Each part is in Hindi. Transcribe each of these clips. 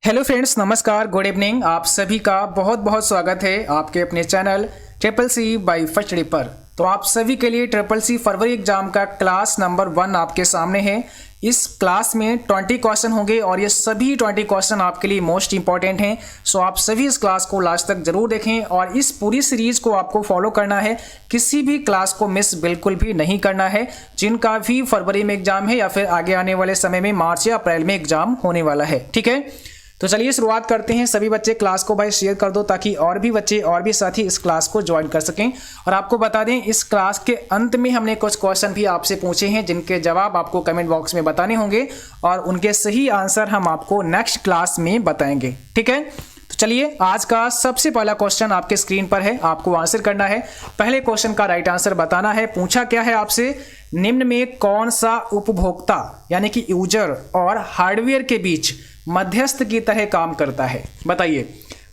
हेलो फ्रेंड्स, नमस्कार, गुड इवनिंग। आप सभी का बहुत बहुत स्वागत है आपके अपने channel triple C by first study पर। तो आप सभी के लिए ट्रिपल सी फरवरी एग्जाम का क्लास नंबर 1 आपके सामने है। इस क्लास में 20 क्वेश्चन होंगे और ये सभी 20 क्वेश्चन आपके लिए मोस्ट इंपॉर्टेंट हैं। सो आप सभी इस क्लास को लास्ट तक जरूर देखें और इस पूरी सीरीज को आपको फॉलो करना है। किसी भी क्लास को मिस बिल्कुल भी नहीं करना है। जिनका भी फरवरी में एग्जाम है या फिर आगे आने वाले समय में मार्च या अप्रैल में एग्जाम होने वाला है, ठीक है। तो चलिए शुरुआत करते हैं। सभी बच्चे क्लास को भाई शेयर कर दो ताकि और भी बच्चे और भी साथी इस क्लास को ज्वाइन कर सकें। और आपको बता दें, इस क्लास के अंत में हमने कुछ क्वेश्चन भी आपसे पूछे हैं जिनके जवाब आपको कमेंट बॉक्स में बताने होंगे और उनके सही आंसर हम आपको नेक्स्ट क्लास में बताएंगे, ठीक है। तो चलिए, आज का सबसे पहला क्वेश्चन आपके स्क्रीन पर है, आपको आंसर करना है। पहले क्वेश्चन का राइट आंसर बताना है। पूछा क्या है आपसे, निम्न में कौन सा उपभोक्ता यानी कि यूजर और हार्डवेयर के बीच मध्यस्थ की तरह काम करता है? बताइए।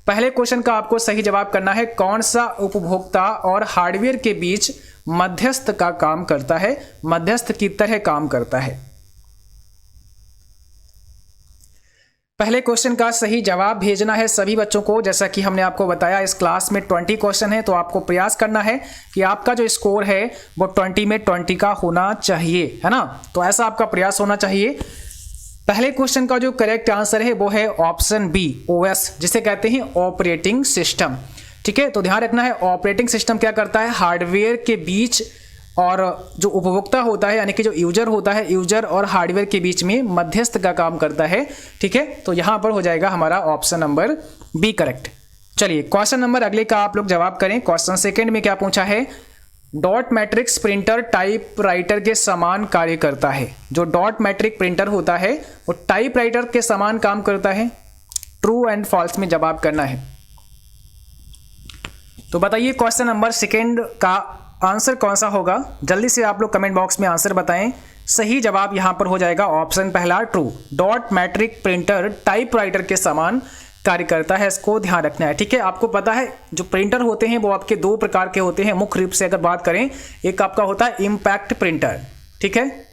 पहले क्वेश्चन का आपको सही जवाब करना है, कौन सा उपभोक्ता और हार्डवेयर के बीच मध्यस्थ का काम करता है, मध्यस्थ की तरह काम करता है। पहले क्वेश्चन का सही जवाब भेजना है सभी बच्चों को। जैसा कि हमने आपको बताया, इस क्लास में 20 क्वेश्चन है, तो आपको प्रयास करना है कि आपका जो स्कोर है वो 20 में 20 का होना चाहिए, है ना। तो ऐसा आपका प्रयास होना चाहिए। पहले क्वेश्चन का जो करेक्ट आंसर है वो है ऑप्शन बी, ओएस, जिसे कहते हैं ऑपरेटिंग सिस्टम, ठीक है। तो ध्यान रखना है, ऑपरेटिंग सिस्टम क्या करता है, हार्डवेयर के बीच और जो उपभोक्ता होता है यानी कि जो यूजर होता है, यूजर और हार्डवेयर के बीच में मध्यस्थ का काम करता है, ठीक है। तो यहां पर हो जाएगा हमारा ऑप्शन नंबर बी करेक्ट। चलिए, क्वेश्चन नंबर अगले का आप लोग जवाब करें। क्वेश्चन सेकंड में क्या पूछा है, dot matrix printer type writer के समान कार्य करता है। जो डॉट मैट्रिक प्रिंटर होता है वो टाइप राइटर के समान काम करता है। ट्रू एंड फॉल्स में जवाब करना है। तो बताइए, क्वेश्चन नंबर सेकंड का आंसर कौन सा होगा? जल्दी से आप लोग कमेंट बॉक्स में आंसर बताएं। सही जवाब यहां पर हो जाएगा ऑप्शन पहला, true. Dot matric printer type writer के समान कार्य करता है, इसको ध्यान रखना है, ठीक है। आपको पता है जो प्रिंटर होते हैं वो आपके दो प्रकार के होते हैं मुख्य रूप से अगर बात करें। एक आपका होता है इम्पैक्ट प्रिंटर, ठीक है,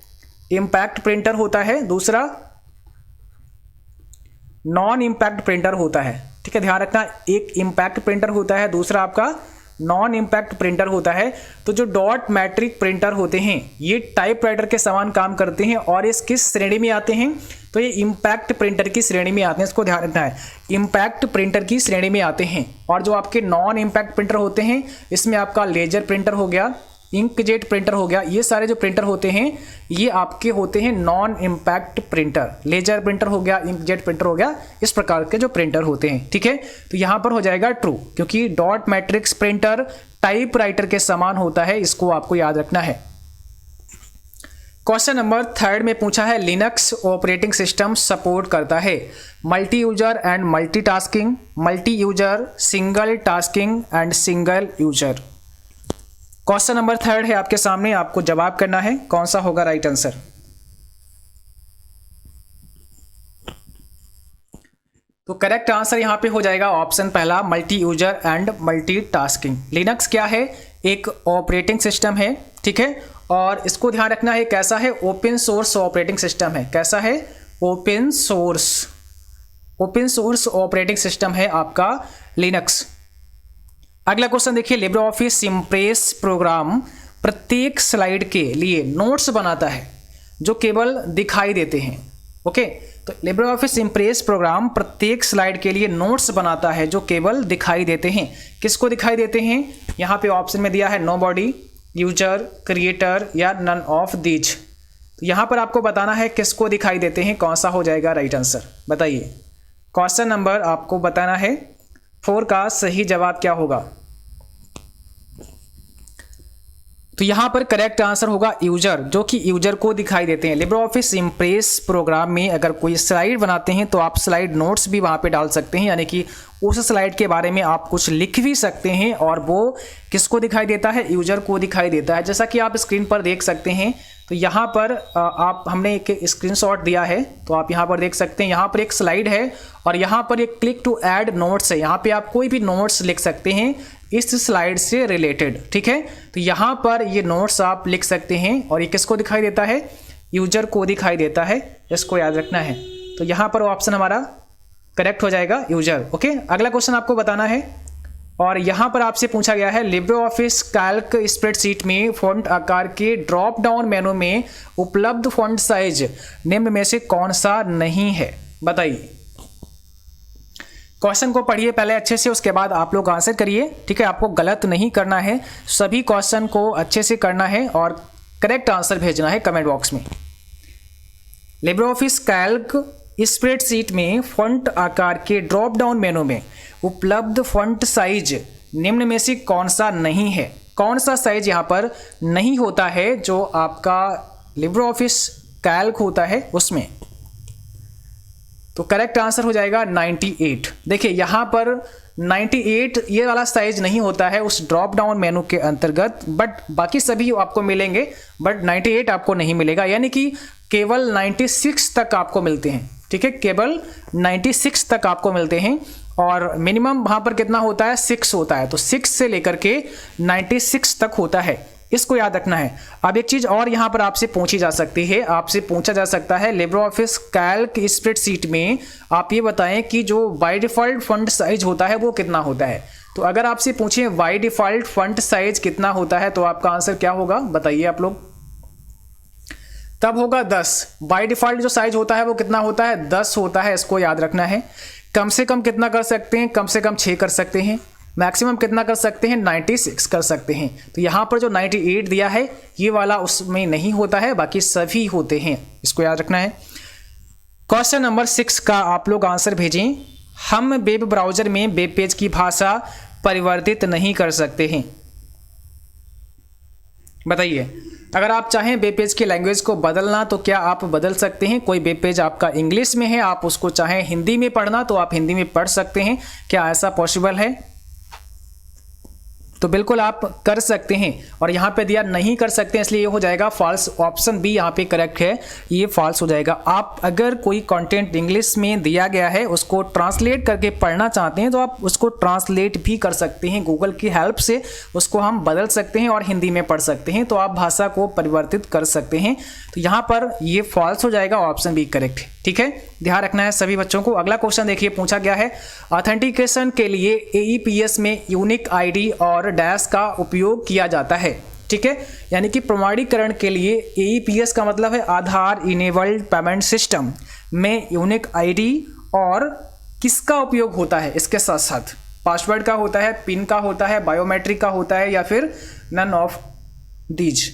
इम्पैक्ट प्रिंटर होता है। दूसरा नॉन इम्पैक्ट प्रिंटर होता है, ठीक है। ध्यान रखना, एक इम्पैक्ट प्रिंटर होता है, दूसरा आपका नॉन इम्पैक्ट प्रिंटर होता है। तो जो डॉट मैट्रिक प्रिंटर होते हैं ये टाइप राइटर के समान काम करते हैं और इस किस श्रेणी में आते हैं, तो ये इम्पैक्ट प्रिंटर की श्रेणी में आते हैं, इसको ध्यान रखना है। इम्पैक्ट प्रिंटर की श्रेणी में आते हैं। और जो आपके नॉन इम्पैक्ट प्रिंटर होते हैं इसमें आपका लेजर प्रिंटर हो गया, इंकजेट प्रिंटर हो गया, ये सारे जो प्रिंटर होते हैं ये आपके होते हैं non impact printer. Laser printer हो गया, इंकजेट प्रिंटर हो गया, इस प्रकार के जो प्रिंटर होते हैं, ठीक है। तो यहां पर हो जाएगा ट्रू, क्योंकि dot matrix printer type writer के समान होता है, इसको आपको याद रखना है। क्वेश्चन नंबर थर्ड में पूछा है, लिनक्स ऑपरेटिंग सिस्टम सपोर्ट करता है multi user and multitasking, multi user, single tasking and single user. Question number third है आपके सामने, आपको जवाब करना है, कौन सा होगा राइट आंसर। तो करेक्ट आंसर यहां पे हो जाएगा ऑप्शन पहला, multi user and multitasking. Linux क्या है, एक ऑपरेटिंग सिस्टम है, ठीक है। और इसको ध्यान रखना है, कैसा है, ओपन सोर्स ऑपरेटिंग सिस्टम है। कैसा है, ओपन सोर्स ऑपरेटिंग सिस्टम है आपका लिनक्स। अगला क्वेश्चन देखिए, लिब्रे ऑफिस इम्प्रेस प्रोग्राम प्रत्येक स्लाइड के लिए नोट्स बनाता है जो केवल दिखाई देते हैं। ओके, तो लिब्रे ऑफिस इम्प्रेस प्रोग्राम प्रत्येक स्लाइड के लिए नोट्स बनाता है जो केवल दिखाई देते हैं। किसको दिखाई देते हैं? यहां पे ऑप्शन में दिया है नोबॉडी, यूजर, क्रिएटर या नन ऑफ दीज। तो यहां पर आपको बताना है किसको दिखाई देते हैं, कौन सा हो जाएगा राइट आंसर। बताइए, क्वेश्चन नंबर आपको बताना है 4 का सही जवाब क्या होगा। तो यहां पर करेक्ट आंसर होगा यूजर, जो कि यूजर को दिखाई देते हैं। लिब्रे ऑफिस इम्प्रेस प्रोग्राम में अगर कोई स्लाइड बनाते हैं तो आप स्लाइड नोट्स भी वहां पे डाल सकते हैं, यानी कि उस स्लाइड के बारे में आप कुछ लिख भी सकते हैं और वो किसको दिखाई देता है, यूजर को दिखाई देता है। जैसा कि आप स्क्रीन पर देख सकते हैं, तो यहाँ पर हमने एक स्क्रीनशॉट दिया है, तो आप यहाँ पर देख सकते हैं, यहाँ पर एक स्लाइड है और यहाँ पर एक क्लिक टू ऐड नोट्स है। यहाँ पे आप कोई भी नोट्स लिख सकते हैं इस स्लाइड से रिलेटेड, ठीक है। तो यहाँ पर ये नोट्स आप लिख सकते हैं और ये किसको दिखाई देता है, यूजर को दिखाई देता है, इसको याद रखना है। तो यहाँ पर ऑप्शन हमारा करेक्ट हो जाएगा यूजर। ओके, अगला क्वेश्चन आपको बताना है और यहाँ पर आपसे पूछा गया है लिब्रे ऑफिस कैल्क स्प्रेडशीट में फॉन्ट आकार के ड्रॉप डाउन मेनू में उपलब्ध फॉन्ट साइज निम्न में से कौन सा नहीं है, बताइए। क्वेश्चन को पढ़िए पहले अच्छे से, उसके बाद आप लोग आंसर करिए, ठीक है। आपको गलत नहीं करना है, सभी क्वेश्चन को अच्छे से करना है और करेक्ट आंसर भेजना है कमेंट बॉक्स में। लिब्रे ऑफिस कैल्क स्प्रेडशीट में फॉन्ट आकार के ड्रॉप डाउन मेनू में उपलब्ध फॉन्ट साइज निम्न में से कौन सा नहीं है। कौन सा साइज यहाँ पर नहीं होता है जो आपका लिब्रे ऑफिस कैल्क होता है उसमें, तो करेक्ट आंसर हो जाएगा 98। देखिए यहाँ पर 98 ये वाला साइज नहीं होता है उस ड्रॉप डाउन मेनू के अंतर्गत, बट बाकी सभी आपको मिलेंगे, बट 98 आपको नहीं मिलेगा, यानी कि केवल 96 तक आपको मिलते हैं, ठीक है। केवल 96 तक आपको मिलते हैं और मिनिमम वहाँ पर कितना होता है, 6 होता है, तो 6 से लेकर के 96 तक होता है, इसको याद रखना है। अब एक चीज़ और यहाँ पर आपसे पूछी जा सकती है, आपसे पूछा जा सकता है लिब्रे ऑफिस कैल्क स्प्रेडशीट में आप ये बताएं कि जो बाय डिफ़ॉल्ट फॉन्ट साइज होता है वो कितना होता है। तो अगर आपसे पूछें बाय डिफ़ॉल्ट फॉन्ट साइज कितना होता है तो आपका आंसर क्या होगा, बताइए आप लोग। तब होगा 10। बाय डिफ़ॉल्ट जो साइज होता है वो कितना होता है, 10 होता है, इसको याद रखना है। कम से कम कितना कर सकते हैं, कम से कम 6 कर सकते हैं। मैक्सिमम कितना कर सकते हैं, 96 कर सकते हैं। तो यहाँ पर जो 98 दिया है ये वाला उसमें नहीं होता है, बाकी सभी होते हैं, इसको याद रखना है। क्वेश्चन नंबर 6 का आप लोग आंसर भेजें। हम वेब ब्राउज़र में वेब पेज की भाषा परिवर्तित नहीं कर सकते हैं, बताइए। अगर आप चाहें वेब पेज की लैंग्वेज को बदलना तो क्या आप बदल सकते हैं। कोई वेब पेज आपका इंग्लिश में है, आप उसको चाहें हिंदी में पढ़ना तो आप हिंदी में पढ़ सकते हैं, क्या ऐसा पॉसिबल है। तो बिल्कुल आप कर सकते हैं और यहाँ पे दिया नहीं कर सकते हैं, इसलिए ये हो जाएगा फॉल्स। ऑप्शन बी यहाँ पे करेक्ट है, ये फॉल्स हो जाएगा। आप अगर कोई कंटेंट इंग्लिश में दिया गया है उसको ट्रांसलेट करके पढ़ना चाहते हैं तो आप उसको ट्रांसलेट भी कर सकते हैं, गूगल की हेल्प से उसको हम बदल सकते हैं और हिंदी में पढ़ सकते हैं, तो आप भाषा को परिवर्तित कर सकते हैं। तो यहाँ पर ये फॉल्स हो जाएगा, ऑप्शन बी करेक्ट है, ठीक है। ध्यान रखना है सभी बच्चों को। अगला क्वेश्चन देखिए, पूछा गया है ऑथेंटिकेशन के लिए एईपीएस में यूनिक आईडी और डैश का उपयोग किया जाता है, ठीक है। यानी कि प्रमाणीकरण के लिए एईपीएस का मतलब है आधार इनेबल्ड पेमेंट सिस्टम में यूनिक आईडी और किसका उपयोग होता है, इसके साथ साथ पासवर्ड का होता है, पिन का होता है, बायोमेट्रिक का होता है या फिर नन ऑफ दीज।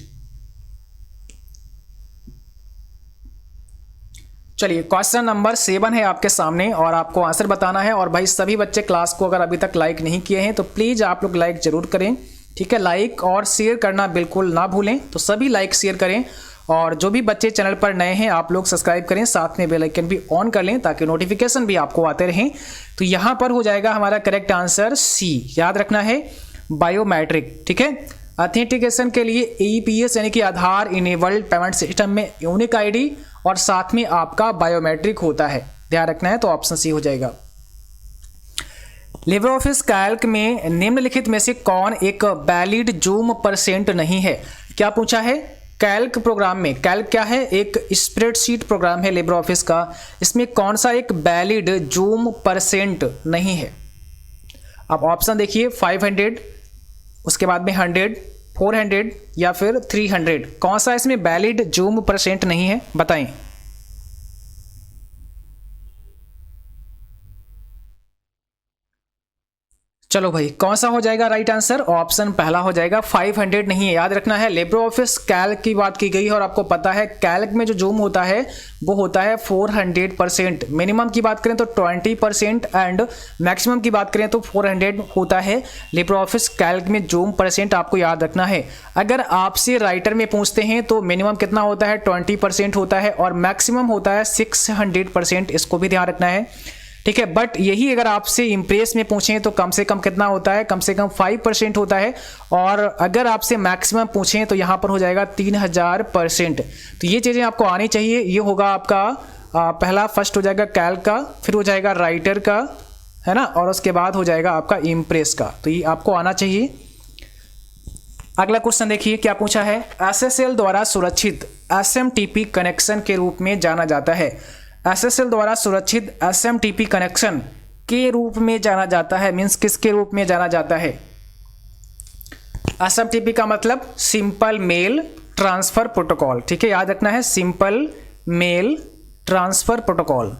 चलिए क्वेश्चन नंबर 7 है आपके सामने और आपको आंसर बताना है। और भाई सभी बच्चे क्लास को अगर अभी तक लाइक नहीं किए हैं तो प्लीज़ आप लोग लाइक जरूर करें, ठीक है। लाइक और शेयर करना बिल्कुल ना भूलें, तो सभी लाइक शेयर करें। और जो भी बच्चे चैनल पर नए हैं आप लोग सब्सक्राइब करें, साथ में बेल आइकन भी ऑन कर लें ताकि नोटिफिकेशन भी आपको आते रहें। तो यहाँ पर हो जाएगा हमारा करेक्ट आंसर सी, याद रखना है बायोमेट्रिक, ठीक है। ऑथेंटिकेशन के लिए एईपीएस यानी कि आधार इनेबल्ड पेमेंट सिस्टम में यूनिक आईडी और साथ में आपका बायोमेट्रिक होता है, ध्यान रखना है, तो ऑप्शन सी हो जाएगा। लिब्रे ऑफिस कैल्क में निम्नलिखित में से कौन एक वैलिड जूम परसेंट नहीं है। क्या पूछा है, कैल्क प्रोग्राम में, कैल्क क्या है, एक स्प्रेडशीट प्रोग्राम है लिब्रे ऑफिस का, इसमें कौन सा एक वैलिड जूम परसेंट नहीं है। अब ऑप्शन देखिए 500, उसके बाद में 100, 400 या फिर 300, कौन सा इसमें वैलिड जूम परसेंट नहीं है, बताएं। चलो भाई कौन सा हो जाएगा राइट आंसर, ऑप्शन पहला हो जाएगा 500 नहीं है, याद रखना है। लिब्रे ऑफिस कैल्क की बात की गई है और आपको पता है कैल्क में जो जूम होता है वो होता है 400%। मिनिमम की बात करें तो 20% एंड मैक्सिमम की बात करें तो 400 होता है लिब्रे ऑफिस कैल्क में जूम परसेंट, आपको याद रखना है। अगर आपसे राइटर में पूछते हैं तो मिनिमम कितना होता है 20% होता है और मैक्सिमम होता है 600%, इसको भी ध्यान रखना है, ठीक है। बट यही अगर आपसे इम्प्रेस में पूछें तो कम से कम कितना होता है, कम से कम 5% होता है। और अगर आपसे मैक्सिमम पूछें तो यहाँ पर हो जाएगा 3000%। तो ये चीज़ें आपको आनी चाहिए। ये होगा आपका पहला फर्स्ट हो जाएगा कैल्क का, फिर हो जाएगा राइटर का, है ना, और उसके बाद हो जाएगा आपका इम्प्रेस का। तो ये आपको आना चाहिए। अगला क्वेश्चन देखिए क्या पूछा है, SSL द्वारा सुरक्षित SMTP कनेक्शन के रूप में जाना जाता है। एसएसएल द्वारा सुरक्षित एसएमटीपी कनेक्शन के रूप में जाना जाता है। मीन्स किसके रूप में जाना जाता है? एसएमटीपी का मतलब सिंपल मेल ट्रांसफर प्रोटोकॉल। ठीक है, याद रखना है, सिंपल मेल ट्रांसफर प्रोटोकॉल।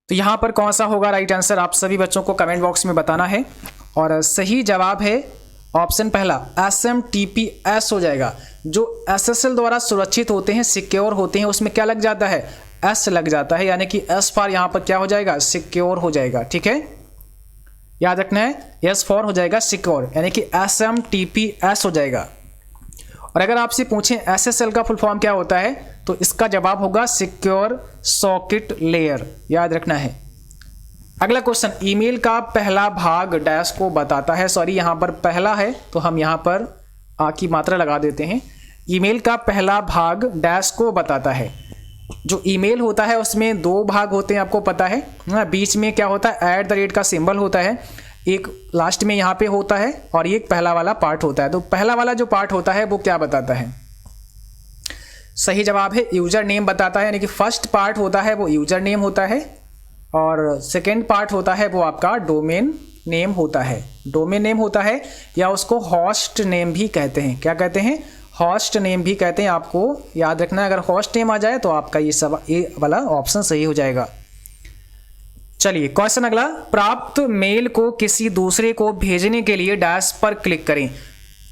तो यहां पर कौन सा होगा राइट आंसर, आप सभी बच्चों को कमेंट बॉक्स में बताना है। और सही जवाब है ऑप्शन पहला, SMTPS हो जाएगा। जो SSL द्वारा सुरक्षित होते हैं, सिक्योर होते हैं, उसमें क्या लग जाता है? S लग जाता है, यानी कि S फॉर यहाँ पर क्या हो जाएगा? सिक्योर हो जाएगा। ठीक है, याद रखना है, S फॉर हो जाएगा सिक्योर, यानी कि SMTPS हो जाएगा। और अगर आपसे पूछें SSL का फुल फॉर्म क्या होता है, तो इसका जवाब होगा सिक्योर सॉकेट लेयर, याद रखना है। अगला क्वेश्चन, ईमेल का पहला भाग डैश को बताता है। सॉरी, यहाँ पर पहला है तो हम यहाँ पर आ की मात्रा लगा देते हैं। ईमेल का पहला भाग डैश को बताता है। जो ईमेल होता है उसमें दो भाग होते हैं, आपको पता है ना। बीच में क्या होता है? @ का सिंबल होता है, एक लास्ट में यहाँ पे होता है, और ये पहला वाला पार्ट होता है। तो पहला वाला जो पार्ट होता है वो क्या बताता है? सही जवाब है यूजर नेम बताता है, यानी कि फर्स्ट पार्ट होता है वो यूजर नेम होता है, और सेकेंड पार्ट होता है वो आपका डोमेन नेम होता है। डोमेन नेम होता है, या उसको होस्ट नेम भी कहते हैं। क्या कहते हैं? होस्ट नेम भी कहते हैं। आपको याद रखना है, अगर होस्ट नेम आ जाए तो आपका ये वाला ऑप्शन सही हो जाएगा। चलिए क्वेश्चन अगला, प्राप्त मेल को किसी दूसरे को भेजने के लिए डैश पर क्लिक करें।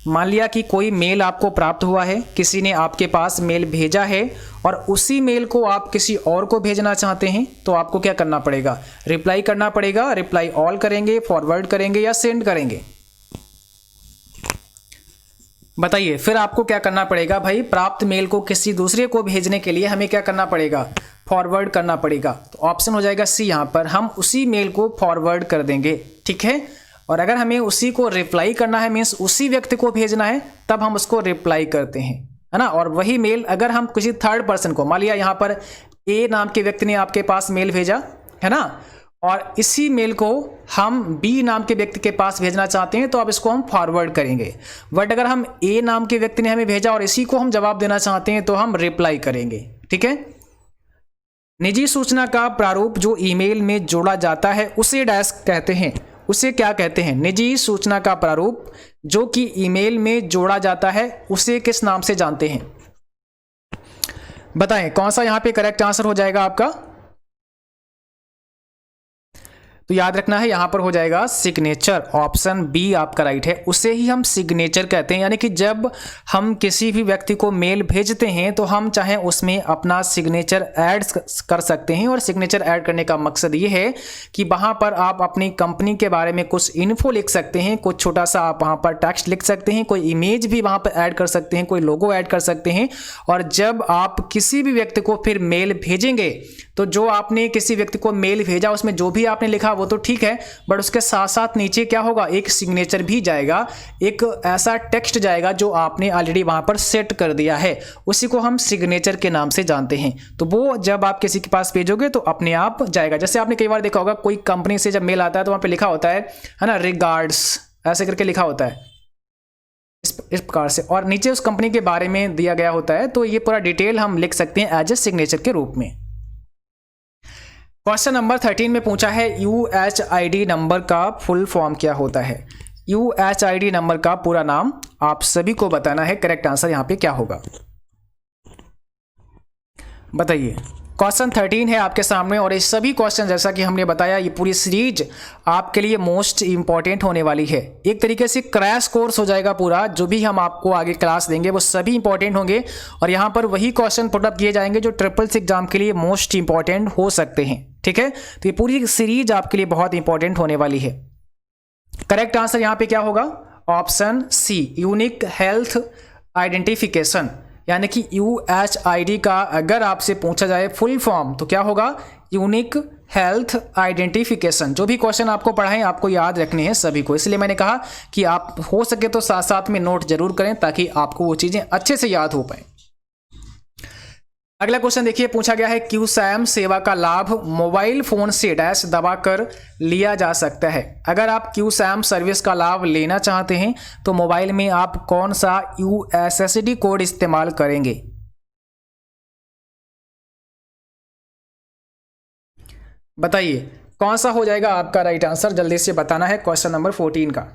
मान लिया कि कोई मेल आपको प्राप्त हुआ है, किसी ने आपके पास मेल भेजा है, और उसी मेल को आप किसी और को भेजना चाहते हैं, तो आपको क्या करना पड़ेगा? रिप्लाई करना पड़ेगा। रिप्लाई ऑल करेंगे, फॉरवर्ड करेंगे, या सेंड करेंगे? बताइए, फिर आपको क्या करना पड़ेगा भाई? प्राप्त मेल को किसी दूसरे को भेजने के लिए हमें क्या करना पड़ेगा? फॉरवर्ड करना पड़ेगा। तो ऑप्शन हो जाएगा सी, यहाँ पर हम उसी मेल को फॉरवर्ड कर देंगे। ठीक है, और अगर हमें उसी को रिप्लाई करना है, मीन्स उसी व्यक्ति को भेजना है, तब हम उसको रिप्लाई करते हैं, है ना। और वही मेल अगर हम किसी थर्ड पर्सन को, मान लिया यहाँ पर ए नाम के व्यक्ति ने आपके पास मेल भेजा, है ना, और इसी मेल को हम बी नाम के व्यक्ति के पास भेजना चाहते हैं, तो अब इसको हम फॉरवर्ड करेंगे। बट अगर हम ए नाम के व्यक्ति ने हमें भेजा और इसी को हम जवाब देना चाहते हैं, तो हम रिप्लाई करेंगे। ठीक है, निजी सूचना का प्रारूप जो ईमेल में जोड़ा जाता है उसे डैश कहते हैं। उसे क्या कहते हैं? निजी सूचना का प्रारूप जो कि ईमेल में जोड़ा जाता है, उसे किस नाम से जानते हैं? बताएं, कौन सा यहां पे करेक्ट आंसर हो जाएगा आपका? तो याद रखना है, यहां पर हो जाएगा सिग्नेचर। ऑप्शन बी आपका राइट है, उसे ही हम सिग्नेचर कहते हैं। यानी कि जब हम किसी भी व्यक्ति को मेल भेजते हैं, तो हम चाहे उसमें अपना सिग्नेचर ऐड कर सकते हैं। और सिग्नेचर ऐड करने का मकसद ये है कि वहां पर आप अपनी कंपनी के बारे में कुछ इन्फो लिख सकते हैं, कुछ छोटा सा आप वहां पर टेक्स्ट लिख सकते हैं, कोई इमेज भी वहां पर ऐड कर सकते हैं, कोई लोगो ऐड कर सकते हैं। और जब आप किसी भी व्यक्ति को फिर मेल भेजेंगे, तो जो आपने किसी व्यक्ति को मेल भेजा उसमें जो भी आपने लिखा वो तो ठीक है, बट उसके साथ साथ नीचे क्या होगा? एक सिग्नेचर भी जाएगा, एक ऐसा टेक्स्ट जाएगा जो आपने ऑलरेडी वहां पर सेट कर दिया है, उसी को हम सिग्नेचर के नाम से जानते हैं। तो वो जब आप किसी के पास भेजोगे तो अपने आप जाएगा। जैसे आपने कई बार देखा होगा, कोई कंपनी से जब मेल आता है तो वहां पे लिखा होता है ना, रिगार्ड्स, ऐसे करके लिखा होता है इस प्रकार से, और नीचे उस कंपनी के बारे में दिया गया होता है। तो ये पूरा डिटेल हम लिख सकते हैं एज ए सिग्नेचर के रूप में। क्वेश्चन नंबर 13 में पूछा है UHID नंबर का फुल फॉर्म क्या होता है? UHID नंबर का पूरा नाम आप सभी को बताना है। करेक्ट आंसर यहाँ पे क्या होगा? बताइए। क्वेश्चन 13 है आपके सामने, और ये सभी क्वेश्चन जैसा कि हमने बताया, ये पूरी सीरीज आपके लिए मोस्ट इंपॉर्टेंट होने वाली है। एक तरीके से क्रैश कोर्स हो जाएगा पूरा, जो भी हम आपको आगे क्लास देंगे वो सभी इंपॉर्टेंट होंगे, और यहाँ पर वही क्वेश्चन पुटअप किए जाएंगे जो SSS एग्जाम के लिए मोस्ट इंपॉर्टेंट हो सकते हैं। ठीक है, तो ये पूरी सीरीज आपके लिए बहुत इंपॉर्टेंट होने वाली है। करेक्ट आंसर यहाँ पे क्या होगा? Option C, unique health identification, यानी कि UHID का अगर आपसे पूछा जाए फुल फॉर्म तो क्या होगा? Unique health identification. जो भी क्वेश्चन आपको पढ़ाएं आपको याद रखने हैं सभी को, इसलिए मैंने कहा कि आप हो सके तो साथ साथ में नोट जरूर करें, ताकि आपको वो चीज़ें अच्छे से याद हो पाए। अगला क्वेश्चन देखिए, पूछा गया है क्यूसैम सेवा का लाभ मोबाइल फोन से डैश दबाकर लिया जा सकता है। अगर आप क्यूसैम सर्विस का लाभ लेना चाहते हैं तो मोबाइल में आप कौन सा USSD कोड इस्तेमाल करेंगे? बताइए कौन सा हो जाएगा आपका राइट आंसर, जल्दी से बताना है क्वेश्चन नंबर 14 का।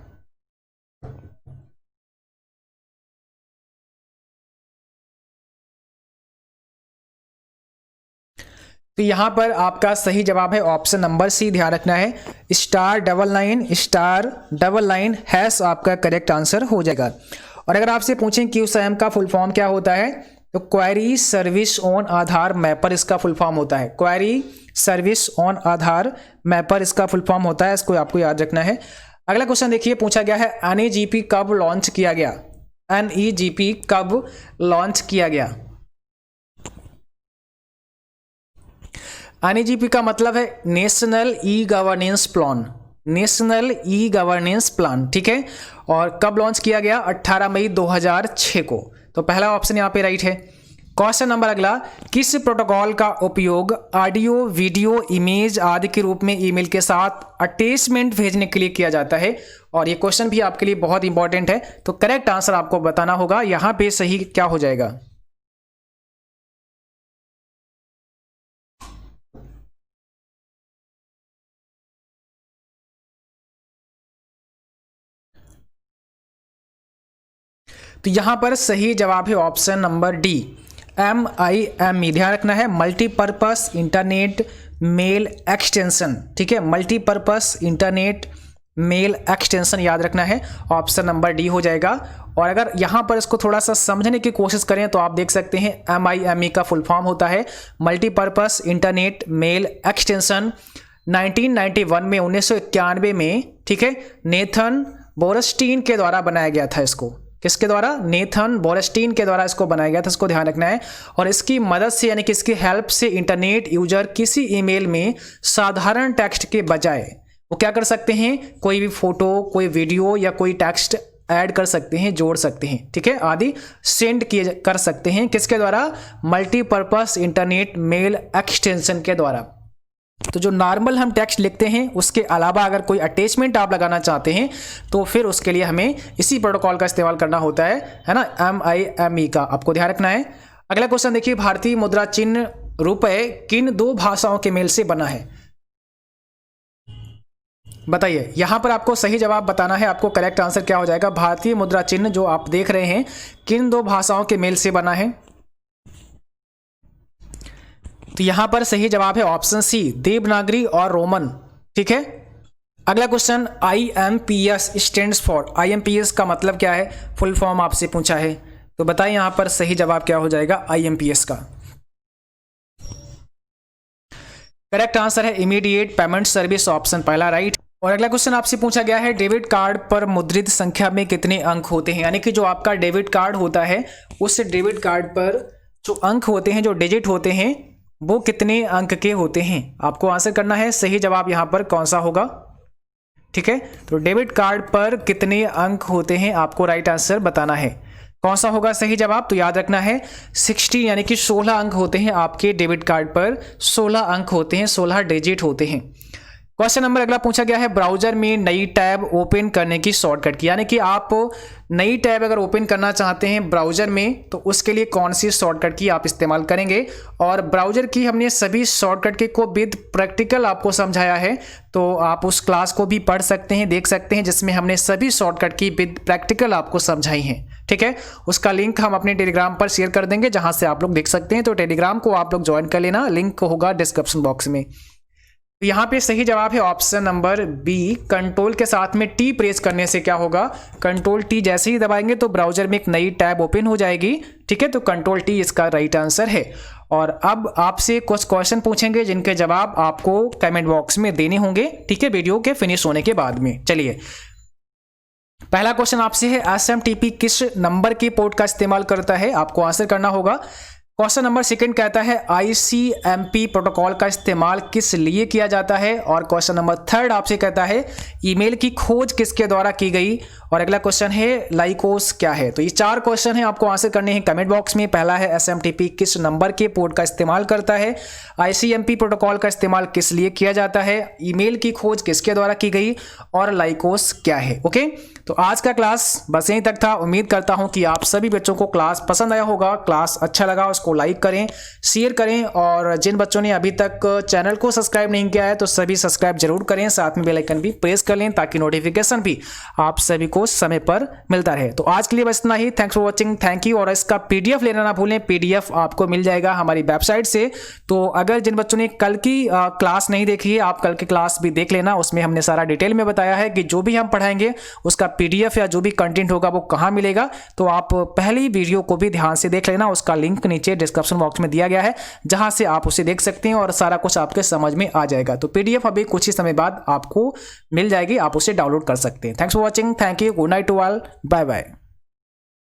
तो यहाँ पर आपका सही जवाब है ऑप्शन नंबर सी, ध्यान रखना है *99*99# आपका करेक्ट आंसर हो जाएगा। और अगर आपसे पूछें क्यूसैम का फुल फॉर्म क्या होता है तो query service on Aadhaar mapper इसका फुल फॉर्म होता है। Query service on Aadhaar mapper इसका फुल फॉर्म होता है, इसको आपको याद रखना है। अगला क्वेश्चन देखिए, पूछा गया है NEGP कब लॉन्च किया गया? NEGP कब लॉन्च किया गया? NEGP का मतलब है national e governance plan, national e governance plan, ठीक है। और कब लॉन्च किया गया? 18 मई 2006 को। तो पहला ऑप्शन यहाँ पे राइट है। क्वेश्चन नंबर अगला, किस प्रोटोकॉल का उपयोग ऑडियो, वीडियो, इमेज आदि के रूप में ईमेल के साथ अटैचमेंट भेजने के लिए किया जाता है? और ये क्वेश्चन भी आपके लिए बहुत इंपॉर्टेंट है, तो करेक्ट आंसर आपको बताना होगा। यहाँ पे सही क्या हो जाएगा? तो यहां पर सही जवाब है ऑप्शन नंबर डी, MIME। ध्यान रखना है, मल्टीपर्पस इंटरनेट मेल एक्सटेंशन, ठीक है, मल्टीपर्पस इंटरनेट मेल एक्सटेंशन याद रखना है, ऑप्शन नंबर डी हो जाएगा। और अगर यहाँ पर इसको थोड़ा सा समझने की कोशिश करें तो आप देख सकते हैं MIME का फुल फॉर्म होता है मल्टीपर्पस इंटरनेट मेल एक्सटेंशन। 1991 में 1991 में, ठीक है, नेथन बोरस्टीन के द्वारा बनाया गया था। इसको किसके द्वारा? नेथन बोरस्टीन के द्वारा इसको बनाया गया था, इसको ध्यान रखना है। और इसकी मदद से यानी कि इसकी हेल्प से इंटरनेट यूजर किसी ईमेल में साधारण टेक्स्ट के बजाय वो क्या कर सकते हैं, कोई भी फोटो, कोई वीडियो या कोई टेक्स्ट ऐड कर सकते हैं, जोड़ सकते हैं, ठीक है, आदि सेंड किए कर सकते हैं। किसके द्वारा? मल्टीपर्पस इंटरनेट मेल एक्सटेंशन के द्वारा। तो जो नॉर्मल हम टेक्स्ट लिखते हैं उसके अलावा अगर कोई अटैचमेंट आप लगाना चाहते हैं तो फिर उसके लिए हमें इसी प्रोटोकॉल का इस्तेमाल करना होता है ना, MIME का, आपको ध्यान रखना है। अगला क्वेश्चन देखिए, भारतीय मुद्रा चिन्ह रुपए किन दो भाषाओं के मेल से बना है? बताइए, यहां पर आपको सही जवाब बताना है। आपको करेक्ट आंसर क्या हो जाएगा? भारतीय मुद्रा चिन्ह जो आप देख रहे हैं किन दो भाषाओं के मेल से बना है? तो यहां पर सही जवाब है ऑप्शन सी, देवनागरी और रोमन, ठीक है। अगला question, IMPS stands for, IMPS का मतलब क्या है, फुल फॉर्म आपसे पूछा है, तो बताइए यहां पर सही जवाब क्या हो जाएगा IMPS का? करेक्ट आंसर है इमीडिएट पेमेंट सर्विस, ऑप्शन पहला राइट। और अगला क्वेश्चन आपसे पूछा गया है डेबिट कार्ड पर मुद्रित संख्या में कितने अंक होते हैं? यानी कि जो आपका डेबिट कार्ड होता है उस डेबिट कार्ड पर जो अंक होते हैं, जो डिजिट होते हैं, वो कितने अंक के होते हैं? आपको आंसर करना है। सही जवाब यहां पर कौन सा होगा? ठीक है, तो डेबिट कार्ड पर कितने अंक होते हैं आपको राइट आंसर बताना है। कौन सा होगा सही जवाब? तो याद रखना है 16 यानी कि 16 अंक होते हैं आपके डेबिट कार्ड पर, 16 अंक होते हैं, 16 डिजिट होते हैं। क्वेश्चन नंबर अगला पूछा गया है ब्राउजर में नई टैब ओपन करने की शॉर्टकट की, यानी कि आप नई टैब अगर ओपन करना चाहते हैं ब्राउजर में तो उसके लिए कौन सी शॉर्टकट की आप इस्तेमाल करेंगे। और ब्राउजर की हमने सभी शॉर्टकट की को विद प्रैक्टिकल आपको समझाया है, तो आप उस क्लास को भी पढ़ सकते हैं, देख सकते हैं, जिसमें हमने सभी शॉर्टकट की विद प्रैक्टिकल आपको समझाई हैं। ठीक है, उसका लिंक हम अपने टेलीग्राम पर शेयर कर देंगे जहां से आप लोग देख सकते हैं, तो टेलीग्राम को आप लोग ज्वाइन कर लेना, लिंक होगा डिस्क्रिप्शन बॉक्स में। यहाँ पे सही जवाब है ऑप्शन नंबर बी, कंट्रोल के साथ में टी प्रेस करने से क्या होगा, कंट्रोल टी जैसे ही दबाएंगे तो ब्राउजर में एक नई टैब ओपन हो जाएगी। ठीक है, तो कंट्रोल टी इसका राइट आंसर है। और अब आपसे कुछ क्वेश्चन पूछेंगे जिनके जवाब आपको कमेंट बॉक्स में देने होंगे, ठीक है, वीडियो के फिनिश होने के बाद में। चलिए, पहला क्वेश्चन आपसे है SMTP किस नंबर की पोर्ट का इस्तेमाल करता है, आपको आंसर करना होगा। क्वेश्चन नंबर सेकंड कहता है ICMP प्रोटोकॉल का इस्तेमाल किस लिए किया जाता है। और क्वेश्चन नंबर थर्ड आपसे कहता है ईमेल की खोज किसके द्वारा की गई। और अगला क्वेश्चन है लाइकोस क्या है। तो ये 4 क्वेश्चन हैं, आपको आंसर करने हैं कमेंट बॉक्स में। पहला है SMTP किस नंबर के पोर्ट का इस्तेमाल करता है, ICMP प्रोटोकॉल का इस्तेमाल किस लिए किया जाता है, ईमेल की खोज किसके द्वारा की गई, और लाइकोस क्या है। ओके, तो आज का क्लास बस यहीं तक था। उम्मीद करता हूं कि आप सभी बच्चों को क्लास पसंद आया होगा। क्लास अच्छा लगा उसको लाइक करें, शेयर करें, और जिन बच्चों ने अभी तक चैनल को सब्सक्राइब नहीं किया है तो सभी सब्सक्राइब जरूर करें, साथ में बेल आइकन भी प्रेस कर लें ताकि नोटिफिकेशन भी आप सभी को समय पर मिलता रहे। तो आज के लिए बस इतना ही। Thanks for watching, thank you. और इसका PDF लेना ना भूलें, PDF आपको मिल जाएगा हमारी वेबसाइट से। तो अगर जिन बच्चों ने कल की क्लास नहीं देखी है, आप कल की क्लास भी देख लेना। उसमें हमने सारा डिटेल में बताया है कि जो भी हम पढ़ाएंगे उसका PDF या जो भी कंटेंट होगा वो कहाँ मिलेगा। तो आप पहली वीडियो को भी ध्यान से देख लेना, उसका लिंक नीचे डिस्क्रिप्शन बॉक्स में दिया गया है, जहां से आप उसे देख सकते हैं और सारा कुछ आपके समझ में आ जाएगा। तो PDF अभी कुछ ही समय बाद आपको मिल जाएगी, आप उसे डाउनलोड कर सकते हैं। Thanks for watching, thank you, good night to all, bye bye.